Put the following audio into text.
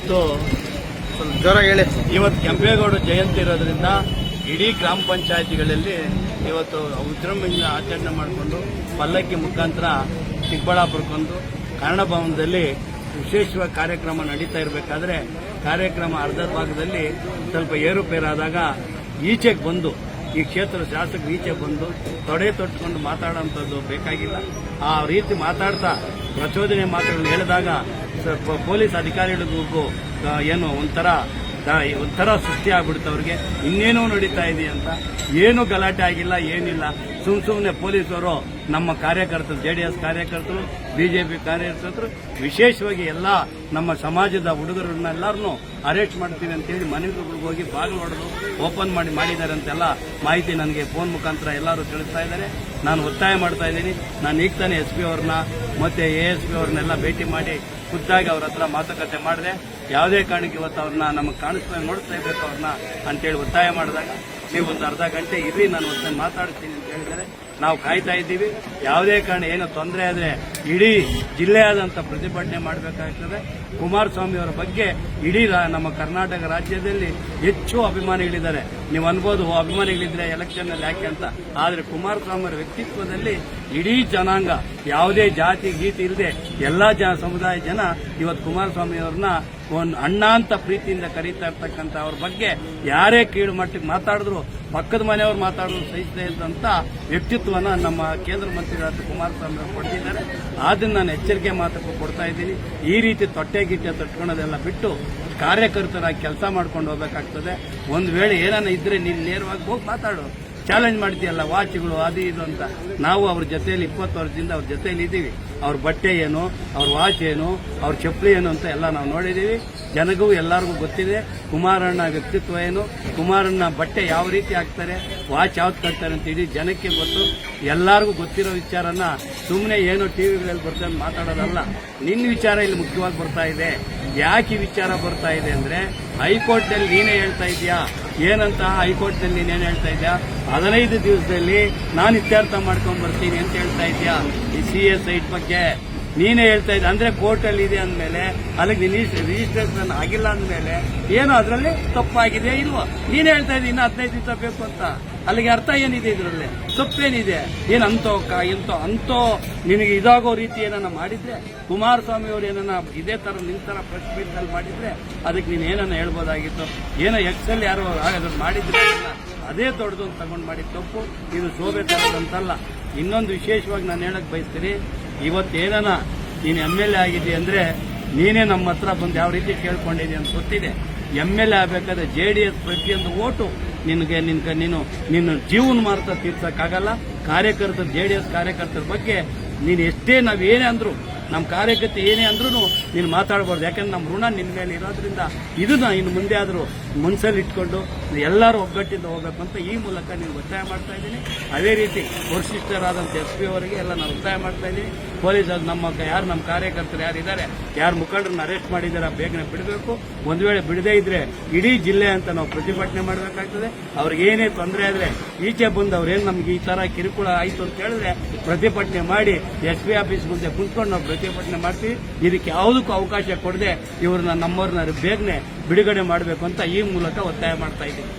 ಇವತ್ತು ಜ್ವರ ಹೇಳಿ. ಇವತ್ತು ಕೆಂಪೇಗೌಡ ಜಯಂತಿ ಇರೋದ್ರಿಂದ ಇಡೀ ಗ್ರಾಮ ಪಂಚಾಯತಿಗಳಲ್ಲಿ ಇವತ್ತು ವಿಜೃಂಭಣೆಯಿಂದ ಆಚರಣೆ ಮಾಡಿಕೊಂಡು ಪಲ್ಲಕ್ಕಿ ಮುಖಾಂತರ ಚಿಕ್ಕಬಳ್ಳಾಪುರಕ್ಕೊಂದು ಕನ್ನಡ ಭವನದಲ್ಲಿ ವಿಶೇಷವಾಗಿ ಕಾರ್ಯಕ್ರಮ ನಡೀತಾ ಇರಬೇಕಾದ್ರೆ ಕಾರ್ಯಕ್ರಮ ಅರ್ಧ ಭಾಗದಲ್ಲಿ ಸ್ವಲ್ಪ ಏರುಪೇರಾದಾಗ ಈಚೆಗೆ ಬಂದು ಈ ಕ್ಷೇತ್ರದ ಶಾಸಕರು ಈಚೆ ಬಂದು ತೊಡೆ ತೊಟ್ಕೊಂಡು ಮಾತಾಡೋಂಥದ್ದು ಬೇಕಾಗಿಲ್ಲ. ಆ ರೀತಿ ಮಾತಾಡ್ತಾ ಪ್ರಚೋದನೆ ಮಾತುಗಳನ್ನು ಹೇಳಿದಾಗ ಪೊಲೀಸ್ ಅಧಿಕಾರಿಗಳಿಗೂ ಏನು ಒಂಥರ ಸೃಷ್ಟಿ ಆಗ್ಬಿಡುತ್ತೆ ಅವ್ರಿಗೆ. ಇನ್ನೇನೋ ನಡೀತಾ ಇದೆ ಅಂತ. ಏನು ಗಲಾಟೆ ಆಗಿಲ್ಲ, ಏನಿಲ್ಲ. ಸುಮ್ಮನೆ ಪೊಲೀಸರು ನಮ್ಮ ಕಾರ್ಯಕರ್ತರು, ಜೆಡಿಎಸ್ ಕಾರ್ಯಕರ್ತರು, ಬಿಜೆಪಿ ಕಾರ್ಯಕರ್ತರು, ವಿಶೇಷವಾಗಿ ಎಲ್ಲ ನಮ್ಮ ಸಮಾಜದ ಹುಡುಗರನ್ನೆಲ್ಲರನ್ನೂ ಅರೆಸ್ಟ್ ಮಾಡ್ತೀವಿ ಅಂತೇಳಿ ಮನೆಗಳಿಗೆ ಹೋಗಿ ಬಾಗಿಲು ಹೊಡೆದು ಓಪನ್ ಮಾಡಿದ್ದಾರೆ ಅಂತೆಲ್ಲ ಮಾಹಿತಿ ನನಗೆ ಫೋನ್ ಮುಖಾಂತರ ಎಲ್ಲರೂ ತಿಳಿಸ್ತಾ ಇದ್ದಾರೆ. ನಾನು ಒತ್ತಾಯ ಮಾಡ್ತಾ ಇದ್ದೀನಿ. ನಾನು ಈಗ ತಾನೇ SP ಅವ್ರನ್ನ ಮತ್ತೆ ASP ಅವ್ರನ್ನೆಲ್ಲ ಭೇಟಿ ಮಾಡಿ ಖುದ್ದಾಗಿ ಅವ್ರ ಹತ್ರ ಮಾತುಕತೆ ಮಾಡಿದೆ. ಯಾವುದೇ ಕಾರಣಕ್ಕೆ ಇವತ್ತು ಅವ್ರನ್ನ ನಮಗೆ ನೋಡಿಸ್ತಾ ಇರಬೇಕು ಅವ್ರನ್ನ ಅಂತೇಳಿ ಒತ್ತಾಯ ಮಾಡಿದಾಗ ನೀವು ಒಂದು ಅರ್ಧ ಗಂಟೆ ಇರ್ರಿ, ನಾನು ಒತ್ತಾಯ ಮಾತಾಡ್ತೀನಿ ಅಂತ ಹೇಳಿದರೆ ನಾವು ಕಾಯ್ತಾ ಇದ್ದೀವಿ. ಯಾವುದೇ ಕಾರಣ ಏನೋ ತೊಂದರೆ ಆದರೆ ಇಡೀ ಜಿಲ್ಲೆಯಾದಂಥ ಪ್ರತಿಭಟನೆ ಮಾಡಬೇಕಾಗ್ತದೆ. ಕುಮಾರಸ್ವಾಮಿ ಅವರ ಬಗ್ಗೆ ಇಡೀ ನಮ್ಮ ಕರ್ನಾಟಕ ರಾಜ್ಯದಲ್ಲಿ ಹೆಚ್ಚು ಅಭಿಮಾನಿಗಳಿದ್ದಾರೆ. ನೀವು ಅನ್ಬೋದು ಅಭಿಮಾನಿಗಳಿದ್ರೆ ಎಲೆಕ್ಷನ್ನಲ್ಲಿ ಯಾಕೆ ಅಂತ. ಆದರೆ ಕುಮಾರಸ್ವಾಮಿ ಅವರ ವ್ಯಕ್ತಿತ್ವದಲ್ಲಿ ಇಡೀ ಜನಾಂಗ, ಯಾವುದೇ ಜಾತಿ ಗೀತಿ ಇಲ್ಲದೆ ಎಲ್ಲ ಸಮುದಾಯ ಜನ ಇವತ್ತು ಕುಮಾರಸ್ವಾಮಿ ಅವ್ರನ್ನ ಒಂದು ಅಣ್ಣ ಅಂತ ಪ್ರೀತಿಯಿಂದ ಕರೀತಾ ಇರ್ತಕ್ಕಂಥ ಅವ್ರ ಬಗ್ಗೆ ಯಾರೇ ಕೀಳು ಮಟ್ಟಿಗೆ ಮಾತಾಡಿದ್ರು, ಪಕ್ಕದ ಮನೆಯವರು ಮಾತಾಡೋದು ಸಹಿಸದೇ ಇದ್ದಂಥ ವ್ಯಕ್ತಿತ್ವನ ನಮ್ಮ ಕೇಂದ್ರ ಮಂತ್ರಿಗಳಾದ ಕುಮಾರಸ್ವಾಮಿ ಅವರು ಕೊಡ್ತಿದ್ದಾರೆ. ಅದನ್ನು ನಾನು ಎಚ್ಚರಿಕೆ ಮಾತಕ್ಕೂ ಕೊಡ್ತಾ ಇದ್ದೀನಿ. ಈ ರೀತಿ ತೊಟ್ಟೆ ತಟ್ಕೊಳ್ಳೋದೆಲ್ಲ ಬಿಟ್ಟು ಕಾರ್ಯಕರ್ತರಾಗಿ ಕೆಲಸ ಮಾಡ್ಕೊಂಡು ಹೋಗಬೇಕಾಗ್ತದೆ. ಒಂದು ವೇಳೆ ಏನಾನ ಇದ್ರೆ ನೀನು ನೇರವಾಗಿ ಹೋಗಿ ಮಾತಾಡು. ಚಾಲೆಂಜ್ ಮಾಡ್ತೀಯಲ್ಲ, ವಾಚ್ಗಳು ಅದು ಇದು ಅಂತ. ನಾವು ಅವ್ರ ಜೊತೆಯಲ್ಲಿ 20 ವರ್ಷದಿಂದ ಅವ್ರ ಜೊತೆಯಲ್ಲಿ ಇದ್ದೀವಿ. ಅವ್ರ ಬಟ್ಟೆ ಏನು, ಅವ್ರ ವಾಚ್ ಏನು, ಅವ್ರ ಚಪ್ಪಲಿ ಏನು ಅಂತ ಎಲ್ಲ ನಾವು ನೋಡಿದ್ದೀವಿ. ಜನಗೂ ಎಲ್ಲರಿಗೂ ಗೊತ್ತಿದೆ ಕುಮಾರಣ್ಣ ವ್ಯಕ್ತಿತ್ವ ಏನು, ಕುಮಾರಣ್ಣ ಬಟ್ಟೆ ಯಾವ ರೀತಿ ಹಾಕ್ತಾರೆ, ವಾಚ್ ಯಾವ್ದು ಕಟ್ತಾರೆ ಅಂತ ಇಡೀ ಜನಕ್ಕೆ ಗೊತ್ತು. ಎಲ್ಲರಿಗೂ ಗೊತ್ತಿರೋ ವಿಚಾರನ ಸುಮ್ಮನೆ ಏನೋ ಟಿವಿಗಳಲ್ಲಿ ಬರ್ತಾರೆ ಮಾತಾಡೋದಲ್ಲ. ನಿನ್ನ ವಿಚಾರ ಇಲ್ಲಿ ಮುಖ್ಯವಾಗಿ ಬರ್ತಾ ಇದೆ. ಯಾಕೆ ಈ ವಿಚಾರ ಬರ್ತಾ ಇದೆ ಅಂದರೆ ಹೈಕೋರ್ಟ್ನಲ್ಲಿ ನೀನೇ ಹೇಳ್ತಾ ಇದೆಯಾ ಏನಂತ. ಹೈಕೋರ್ಟ್ನಲ್ಲಿ ನೀನೇನು ಹೇಳ್ತಾ ಇದೆಯಾ 15 ದಿವಸದಲ್ಲಿ ನಾನು ಇತ್ಯರ್ಥ ಮಾಡ್ಕೊಂಡು ಬರ್ತೀನಿ ಅಂತ ಹೇಳ್ತಾ ಇದೆಯಾ. ಈ CA ಸೈಟ್ ಬಗ್ಗೆ ನೀನೇ ಹೇಳ್ತಾ ಇದ್ದೆ. ಅಂದ್ರೆ ಕೋರ್ಟಲ್ಲಿ ಇದೆ ಅಂದಮೇಲೆ ಅಲ್ಲಿಗೆ ರಿಜಿಸ್ಟ್ರೇಷನ್ ಆಗಿಲ್ಲ ಅಂದಮೇಲೆ ಏನು ಅದರಲ್ಲಿ ತಪ್ಪಾಗಿದೆ ಇಲ್ವೋ ನೀನೇ ಹೇಳ್ತಾ ಇದ್ದೀನಿ. ಇನ್ನು 15 ದಿವಸ ಬೇಕು ಅಂತ. ಅಲ್ಲಿಗೆ ಅರ್ಥ ಏನಿದೆ ಇದರಲ್ಲಿ? ತಪ್ಪೇನಿದೆ? ಏನು ಅಂತೋ ನಿನಗೆ ಇದಾಗೋ ರೀತಿ ಏನನ್ನ ಮಾಡಿದ್ರೆ, ಕುಮಾರಸ್ವಾಮಿ ಅವರು ಏನನ್ನ ಇದೇ ತರ ನಿನ್ನ ತರ ಪ್ರೆಸ್ ಮೀಟ್ನಲ್ಲಿ ಮಾಡಿದ್ರೆ ಅದಕ್ಕೆ ನೀನು ಏನನ್ನ ಹೇಳ್ಬೋದಾಗಿತ್ತು. ಏನೋ ಎಕ್ಸೆಲ್ ಯಾರೋ ಅದನ್ನು ಮಾಡಿದ್ರೆ ಅದೇ ದೊಡ್ಡದು ತಗೊಂಡು ಮಾಡಿದ ತಪ್ಪು. ಇದು ಶೋಭೆ ತರೋದಂತಲ್ಲ. ಇನ್ನೊಂದು ವಿಶೇಷವಾಗಿ ನಾನು ಹೇಳಕ್ ಬಯಸ್ತೀನಿ. ಇವತ್ತೇನ ನೀನು MLA ಆಗಿದ್ದಿ ಅಂದ್ರೆ ನೀನೇ ನಮ್ಮ ಹತ್ರ ಬಂದು ಯಾವ ರೀತಿ ಕೇಳ್ಕೊಂಡಿದ್ದಿ ಅಂತ ಗೊತ್ತಿದೆ. MLA ಆಗಬೇಕಾದ್ರೆ JDS ಪ್ರತಿಯೊಂದು ಓಟು ನೀನು ಜೀವನ ಮಾರ್ತಾ ತೀರ್ಸಕ್ಕಾಗಲ್ಲ. ಕಾರ್ಯಕರ್ತರು, JDS ಕಾರ್ಯಕರ್ತರ ಬಗ್ಗೆ ನೀನು ಎಷ್ಟೇ ನಾವೇನೇ ಅಂದ್ರು, ನಮ್ಮ ಕಾರ್ಯಕರ್ತೆ ಏನೇ ಅಂದ್ರೂ ನೀನು ಮಾತಾಡಬಾರ್ದು. ಯಾಕಂದ್ರೆ ನಮ್ಮ ಋಣ ನಿನ್ನ ಮೇಲೆ ಇರೋದ್ರಿಂದ ಇದನ್ನ ಇನ್ನು ಮುಂದೆ ಆದರೂ ಮನಸ್ಸಲ್ಲಿ ಇಟ್ಕೊಂಡು ಎಲ್ಲರೂ ಒಗ್ಗಟ್ಟಿಂದ ಹೋಗ್ಬೇಕು ಅಂತ ಈ ಮೂಲಕ ನೀವು ಒತ್ತಾಯ ಮಾಡ್ತಾ ಇದ್ದೀನಿ. ಅದೇ ರೀತಿ ವರಿಷ್ಠರಾದಂಥ SP ಅವರಿಗೆ ಎಲ್ಲ ನಾನು ಒತ್ತಾಯ ಮಾಡ್ತಾ ಇದ್ದೀನಿ. ಪೊಲೀಸ್ ನಮ್ಮ ಕಾರ್ಯಕರ್ತರು ಯಾರಿದ್ದಾರೆ, ಯಾರು ಮುಖಂಡರನ್ನ ಅರೆಸ್ಟ್ ಮಾಡಿದ್ದಾರೆ ಬೇಗನೆ ಬಿಡಬೇಕು. ಒಂದು ವೇಳೆ ಬಿಡದೇ ಇದ್ರೆ ಇಡೀ ಜಿಲ್ಲೆ ಅಂತ ನಾವು ಪ್ರತಿಭಟನೆ ಮಾಡಬೇಕಾಗ್ತದೆ. ಅವ್ರಿಗೆ ಏನೇ ತೊಂದರೆ ಆದರೆ ಈಚೆ ಬಂದು ಅವ್ರೇನು ನಮ್ಗೆ ಈ ತರ ಕಿರುಕುಳ ಆಯಿತು ಅಂತ ಹೇಳಿದ್ರೆ ಪ್ರತಿಭಟನೆ ಮಾಡಿ SP ಆಫೀಸ್ ಮುಂದೆ ಕುಂತ್ಕೊಂಡು ನಾವು ಪ್ರತಿಭಟನೆ ಮಾಡ್ತೀವಿ. ಇದಕ್ಕೆ ಯಾವುದಕ್ಕೂ ಅವಕಾಶ ಕೊಡದೆ ಇವ್ರನ್ನ ನಮ್ಮವ್ರನ್ನ ಬೇಗನೆ ಬಿಡುಗಡೆ ಮಾಡಬೇಕು ಅಂತ ಈ ಮೂಲಕ ಒತ್ತಾಯ ಮಾಡ್ತಾ ಇದ್ದೀವಿ.